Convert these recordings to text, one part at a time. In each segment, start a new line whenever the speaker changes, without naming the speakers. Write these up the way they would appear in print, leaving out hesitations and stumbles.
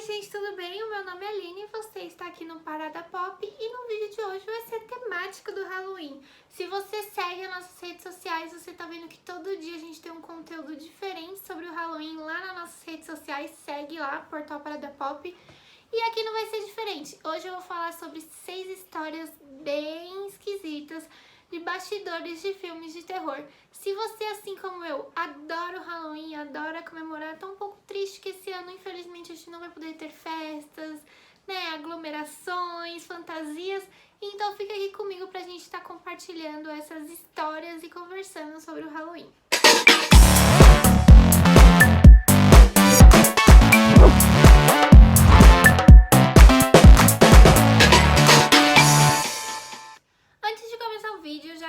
gente, tudo bem? O meu nome é Aline e você está aqui no Parada Pop e no vídeo de hoje vai ser temático do Halloween. Se você segue as nossas redes sociais, você tá vendo que todo dia a gente tem um conteúdo diferente sobre o Halloween lá nas nossas redes sociais. Segue lá, Portal Parada Pop. E aqui não vai ser diferente. Hoje eu vou falar sobre 6 histórias bem esquisitas de bastidores de filmes de terror. Se você, assim como eu, adora o Halloween, adora comemorar, tá um pouco triste que esse ano, infelizmente, a gente não vai poder ter festas, né, aglomerações, fantasias. Então fica aqui comigo pra gente estar compartilhando essas histórias e conversando sobre o Halloween.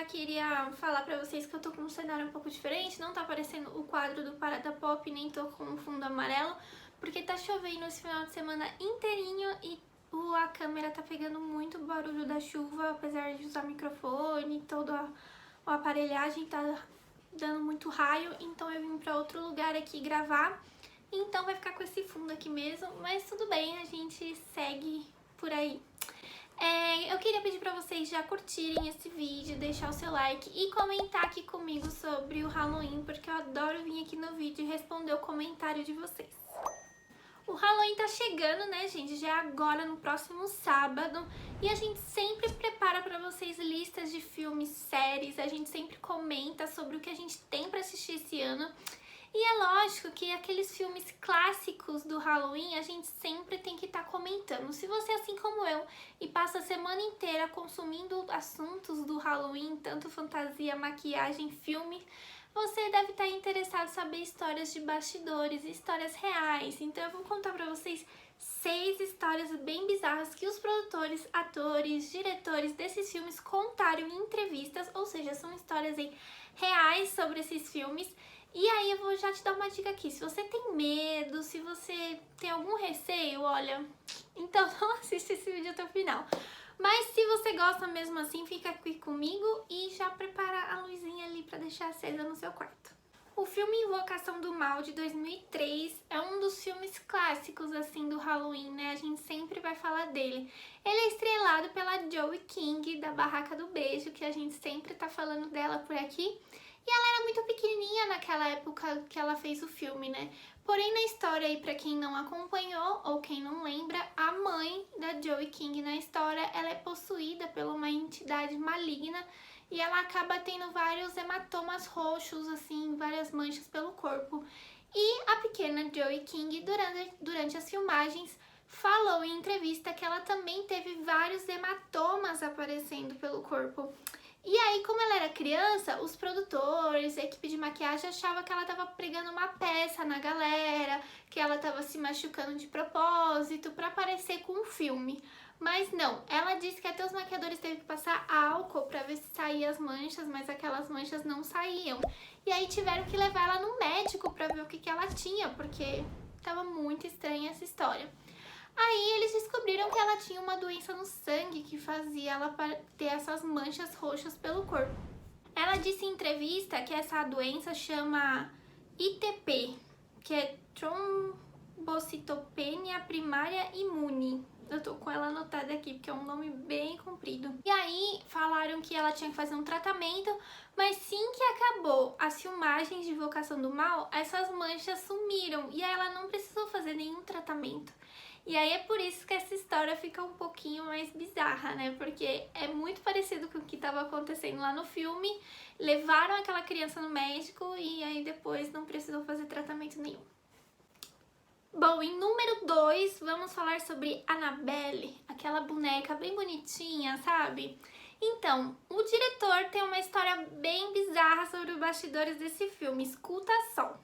Queria falar pra vocês que eu tô com um cenário um pouco diferente, não tá aparecendo o quadro do Parada Pop, nem tô com um fundo amarelo, porque tá chovendo esse final de semana inteirinho e a câmera tá pegando muito barulho da chuva, apesar de usar microfone, toda a aparelhagem tá dando muito raio, então eu vim pra outro lugar aqui gravar, então vai ficar com esse fundo aqui mesmo, mas tudo bem, a gente segue por aí. Eu queria pedir pra vocês já curtirem esse vídeo, deixar o seu like e comentar aqui comigo sobre o Halloween, porque eu adoro vir aqui no vídeo e responder o comentário de vocês. O Halloween tá chegando, né, gente? Já é agora, no próximo sábado. E a gente sempre prepara pra vocês listas de filmes, séries. A gente sempre comenta sobre o que a gente tem pra assistir esse ano. E é lógico que aqueles filmes clássicos do Halloween a gente sempre tem que estar comentando. Se você, assim como eu, e passa a semana inteira consumindo assuntos do Halloween, tanto fantasia, maquiagem, filme, você deve estar interessado em saber histórias de bastidores, histórias reais. Então eu vou contar pra vocês 6 histórias bem bizarras que os produtores, atores, diretores desses filmes contaram em entrevistas, ou seja, são histórias aí reais sobre esses filmes. E aí eu vou já te dar uma dica aqui, se você tem medo, se você tem algum receio, olha, então não assiste esse vídeo até o final. Mas se você gosta mesmo assim, fica aqui comigo e já prepara a luzinha ali pra deixar acesa no seu quarto. O filme Invocação do Mal, de 2003, é um dos filmes clássicos, assim, do Halloween, né? A gente sempre vai falar dele. Ele é estrelado pela Joey King, da Barraca do Beijo, que a gente sempre tá falando dela por aqui. E ela era muito pequenininha naquela época que ela fez o filme, né? Porém, na história aí, pra quem não acompanhou ou quem não lembra, a mãe da Joey King na história, ela é possuída por uma entidade maligna e ela acaba tendo vários hematomas roxos, assim, várias manchas pelo corpo. E a pequena Joey King, durante as filmagens, falou em entrevista que ela também teve vários hematomas aparecendo pelo corpo. E aí, como ela era criança, os produtores, a equipe de maquiagem achava que ela tava pregando uma peça na galera, que ela tava se machucando de propósito pra parecer com o filme. Mas não, ela disse que até os maquiadores teve que passar álcool pra ver se saíam as manchas, mas aquelas manchas não saíam. E aí tiveram que levar ela no médico pra ver o que ela tinha, porque tava muito estranha essa história. Aí eles descobriram que ela tinha uma doença no sangue que fazia ela ter essas manchas roxas pelo corpo. Ela disse em entrevista que essa doença chama ITP, que é trombocitopenia primária imune. Eu tô com ela anotada aqui, porque é um nome bem comprido. E aí falaram que ela tinha que fazer um tratamento, mas sim que acabou as filmagens de Invocação do Mal, essas manchas sumiram e aí ela não precisou fazer nenhum tratamento. E aí é por isso que essa história fica um pouquinho mais bizarra, né? Porque é muito parecido com o que estava acontecendo lá no filme. Levaram aquela criança no médico e aí depois não precisou fazer tratamento nenhum. Bom, em número 2, vamos falar sobre Annabelle, aquela boneca bem bonitinha, sabe? Então, o diretor tem uma história bem bizarra sobre os bastidores desse filme, escuta só.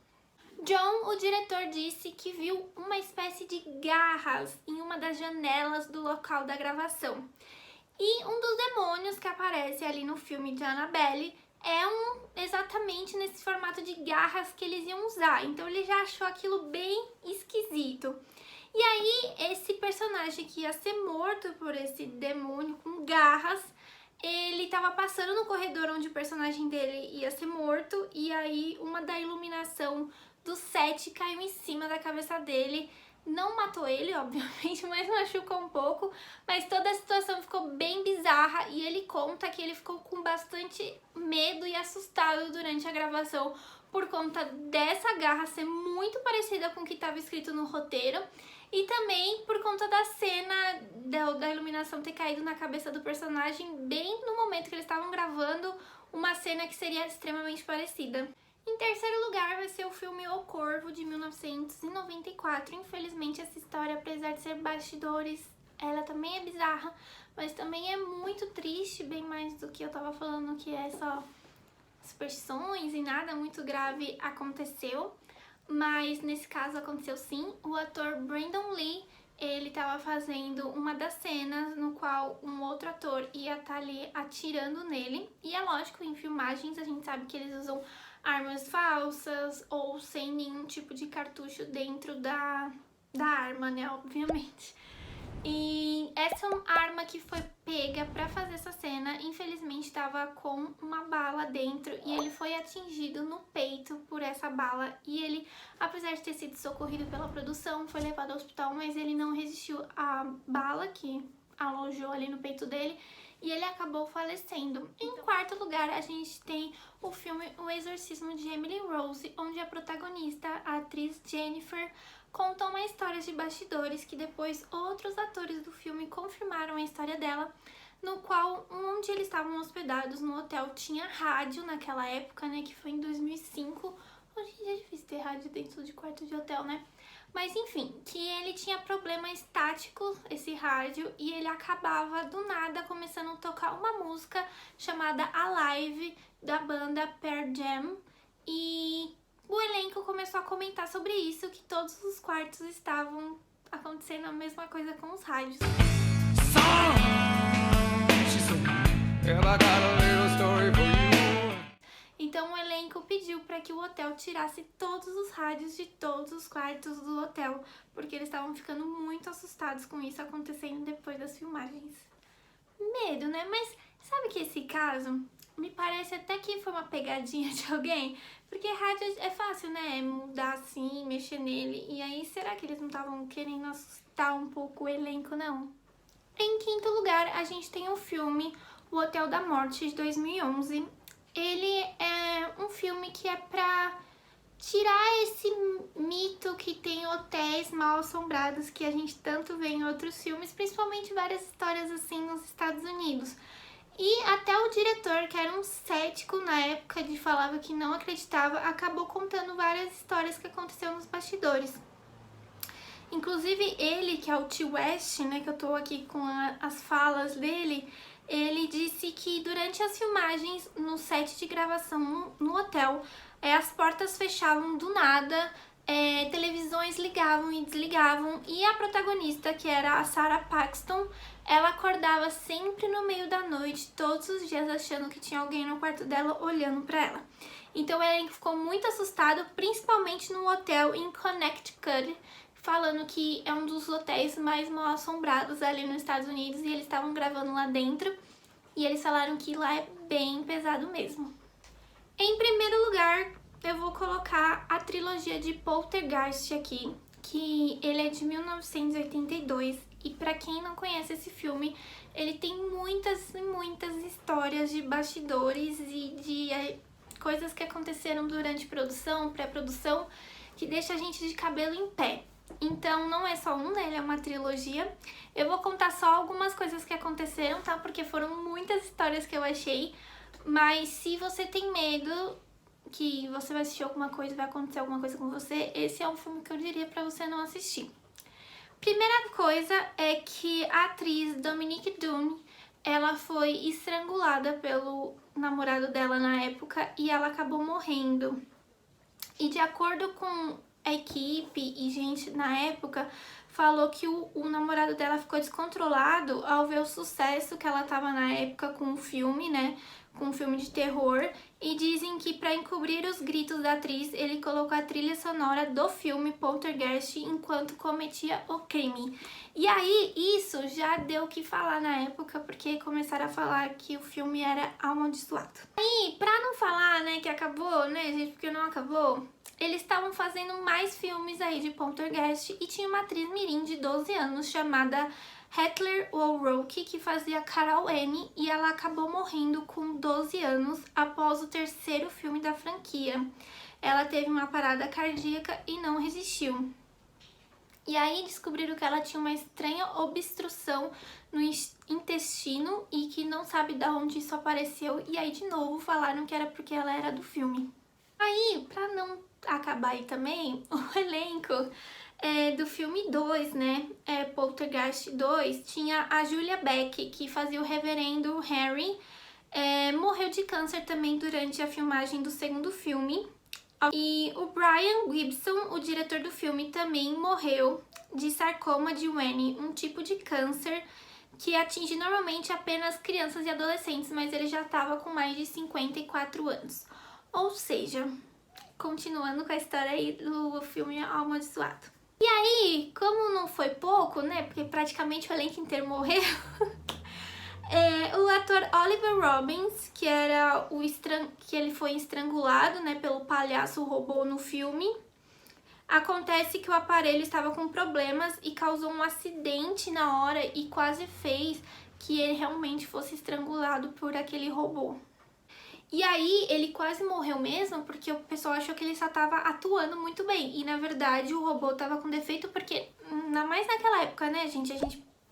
John, o diretor, disse que viu uma espécie de garras em uma das janelas do local da gravação. E um dos demônios que aparece ali no filme de Annabelle é exatamente nesse formato de garras que eles iam usar. Então ele já achou aquilo bem esquisito. E aí esse personagem que ia ser morto por esse demônio com garras, ele tava passando no corredor onde o personagem dele ia ser morto. E aí uma da iluminação do set caiu em cima da cabeça dele, Não matou ele, obviamente, mas machucou um pouco. Mas toda a situação ficou bem bizarra e ele conta que ele ficou com bastante medo e assustado durante a gravação por conta dessa garra ser muito parecida com o que estava escrito no roteiro e também por conta da cena da iluminação ter caído na cabeça do personagem bem no momento que eles estavam gravando uma cena que seria extremamente parecida. Em terceiro lugar vai ser o filme O Corvo, de 1994. Infelizmente essa história, apesar de ser bastidores, ela também é bizarra, mas também é muito triste, bem mais do que eu tava falando que é só superstições e nada muito grave aconteceu. Mas nesse caso aconteceu sim. O ator Brandon Lee, ele tava fazendo uma das cenas no qual um outro ator ia estar ali atirando nele. E é lógico, em filmagens a gente sabe que eles usam armas falsas ou sem nenhum tipo de cartucho dentro da arma, né, obviamente. E essa arma que foi pega pra fazer essa cena, infelizmente estava com uma bala dentro e ele foi atingido no peito por essa bala. E ele, apesar de ter sido socorrido pela produção, foi levado ao hospital, mas ele não resistiu à bala que alojou ali no peito dele e ele acabou falecendo. Em quarto lugar, a gente tem o filme O Exorcismo de Emily Rose, onde a protagonista, a atriz Jennifer, conta uma história de bastidores que depois outros atores do filme confirmaram a história dela, no qual onde eles estavam hospedados no hotel tinha rádio naquela época, né, que foi em 2005. Hoje em dia é difícil ter rádio dentro de quarto de hotel, né? Mas enfim, que ele tinha problema estático, esse rádio, e ele acabava do nada começando a tocar uma música chamada Alive, da banda Pearl Jam, e o elenco começou a comentar sobre isso, que todos os quartos estavam acontecendo a mesma coisa com os rádios. Então o elenco pediu para que o hotel tirasse todos os rádios de todos os quartos do hotel, porque eles estavam ficando muito assustados com isso acontecendo depois das filmagens. Medo, né? Mas sabe que esse caso me parece até que foi uma pegadinha de alguém? Porque rádio é fácil, né? Mudar assim, mexer nele. E aí, será que eles não estavam querendo assustar um pouco o elenco, não? Em quinto lugar, a gente tem o filme O Hotel da Morte, de 2011. Ele é um filme que é pra tirar esse mito que tem hotéis mal assombrados que a gente tanto vê em outros filmes, principalmente várias histórias assim nos Estados Unidos. E até o diretor, que era um cético na época de falava que não acreditava, acabou contando várias histórias que aconteceram nos bastidores. Inclusive ele, que é o T. West, né, que eu tô aqui com as falas dele, ele disse que durante as filmagens no set de gravação no hotel, as portas fechavam do nada, televisões ligavam e desligavam e a protagonista, que era a Sarah Paxton, ela acordava sempre no meio da noite, todos os dias achando que tinha alguém no quarto dela olhando pra ela. Então o elenco ficou muito assustado, principalmente no hotel em Connecticut, falando que é um dos hotéis mais mal assombrados ali nos Estados Unidos e eles estavam gravando lá dentro e eles falaram que lá é bem pesado mesmo. Em primeiro lugar, eu vou colocar a trilogia de Poltergeist aqui, que ele é de 1982 e pra quem não conhece esse filme, ele tem muitas e muitas histórias de bastidores e de coisas que aconteceram durante produção, pré-produção, que deixa a gente de cabelo em pé. Então não é só um, né? Ele é uma trilogia. Eu vou contar só algumas coisas que aconteceram, tá? Porque foram muitas histórias que eu achei. Mas se você tem medo que você vai assistir alguma coisa e vai acontecer alguma coisa com você, esse é um filme que eu diria pra você não assistir. Primeira coisa é que a atriz Dominique Dunne, ela foi estrangulada pelo namorado dela na época e ela acabou morrendo. E de acordo com a equipe e gente na época, falou que o namorado dela ficou descontrolado ao ver o sucesso que ela tava na época com o filme, né? Com um filme de terror. E dizem que para encobrir os gritos da atriz, ele colocou a trilha sonora do filme Poltergeist enquanto cometia o crime. E aí, isso já deu o que falar na época, porque começaram a falar que o filme era amaldiçoado. E pra não falar, né, que acabou, né, gente, porque não acabou, eles estavam fazendo mais filmes aí de Poltergeist e tinha uma atriz mirim de 12 anos chamada Heather O'Rourke que fazia Carol Anne e ela acabou morrendo com 12 anos após o terceiro filme da franquia. Ela teve uma parada cardíaca e não resistiu. E aí descobriram que ela tinha uma estranha obstrução no intestino e que não sabe de onde isso apareceu. E aí de novo falaram que era porque ela era do filme. Aí, pra não acabar aí também, o elenco do filme 2, né, Poltergeist 2, tinha a Julia Beck, que fazia o reverendo Harry, morreu de câncer também durante a filmagem do segundo filme. E o Brian Gibson, o diretor do filme, também morreu de sarcoma de Wayne, um tipo de câncer que atinge normalmente apenas crianças e adolescentes, mas ele já estava com mais de 54 anos. Ou seja, continuando com a história aí do filme Amaldiçoado. E aí, como não foi pouco, né, porque praticamente o elenco inteiro morreu, o ator Oliver Robbins, que era que ele foi estrangulado, né, pelo palhaço robô no filme. Acontece que o aparelho estava com problemas e causou um acidente na hora e quase fez que ele realmente fosse estrangulado por aquele robô. E aí ele quase morreu mesmo porque o pessoal achou que ele só estava atuando muito bem. E na verdade o robô estava com defeito porque, ainda mais naquela época, né, gente?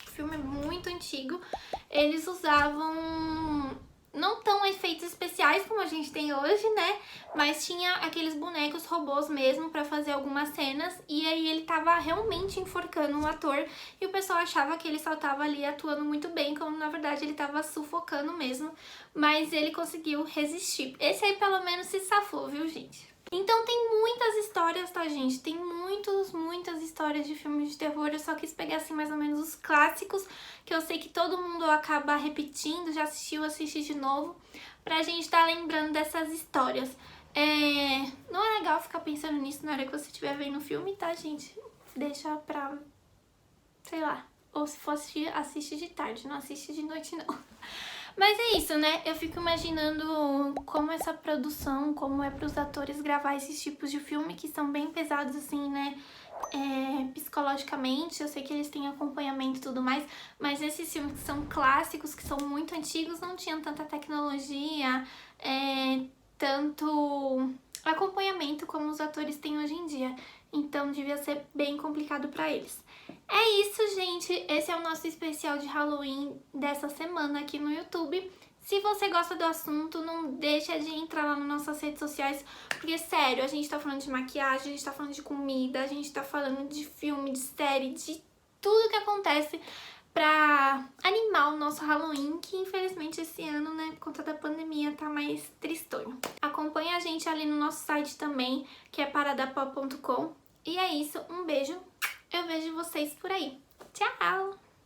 O filme é muito antigo. Eles usavam não tão efeitos especiais como a gente tem hoje, né? Mas tinha aqueles bonecos robôs mesmo pra fazer algumas cenas. E aí ele tava realmente enforcando o ator. E o pessoal achava que ele só tava ali atuando muito bem, quando na verdade ele tava sufocando mesmo. Mas ele conseguiu resistir. Esse aí pelo menos se safou, viu, gente? Então tem muitas histórias, tá, gente? Tem muitas histórias de filmes de terror. Eu só quis pegar, assim, mais ou menos os clássicos, que eu sei que todo mundo acaba repetindo, já assistiu, assiste de novo, pra gente estar lembrando dessas histórias. Não é legal ficar pensando nisso na hora que você estiver vendo o filme, tá, gente? Deixa pra, sei lá, ou se for assiste de tarde, não assiste de noite, não. Mas é isso, né? Eu fico imaginando como essa produção, como é pros atores gravar esses tipos de filme que são bem pesados, assim, né? Psicologicamente, eu sei que eles têm acompanhamento e tudo mais, mas esses filmes que são clássicos, que são muito antigos, não tinham tanta tecnologia, tanto acompanhamento como os atores têm hoje em dia. Então devia ser bem complicado pra eles. É isso, gente. Esse é o nosso especial de Halloween dessa semana aqui no YouTube. Se você gosta do assunto, não deixa de entrar lá nas nossas redes sociais, porque, sério, a gente tá falando de maquiagem, a gente tá falando de comida, a gente tá falando de filme, de série, de tudo que acontece pra animar o nosso Halloween, que infelizmente esse ano, né, por conta da pandemia, tá mais tristonho. Acompanha a gente ali no nosso site também, que é paradapop.com. E é isso, um beijo, eu vejo vocês por aí. Tchau!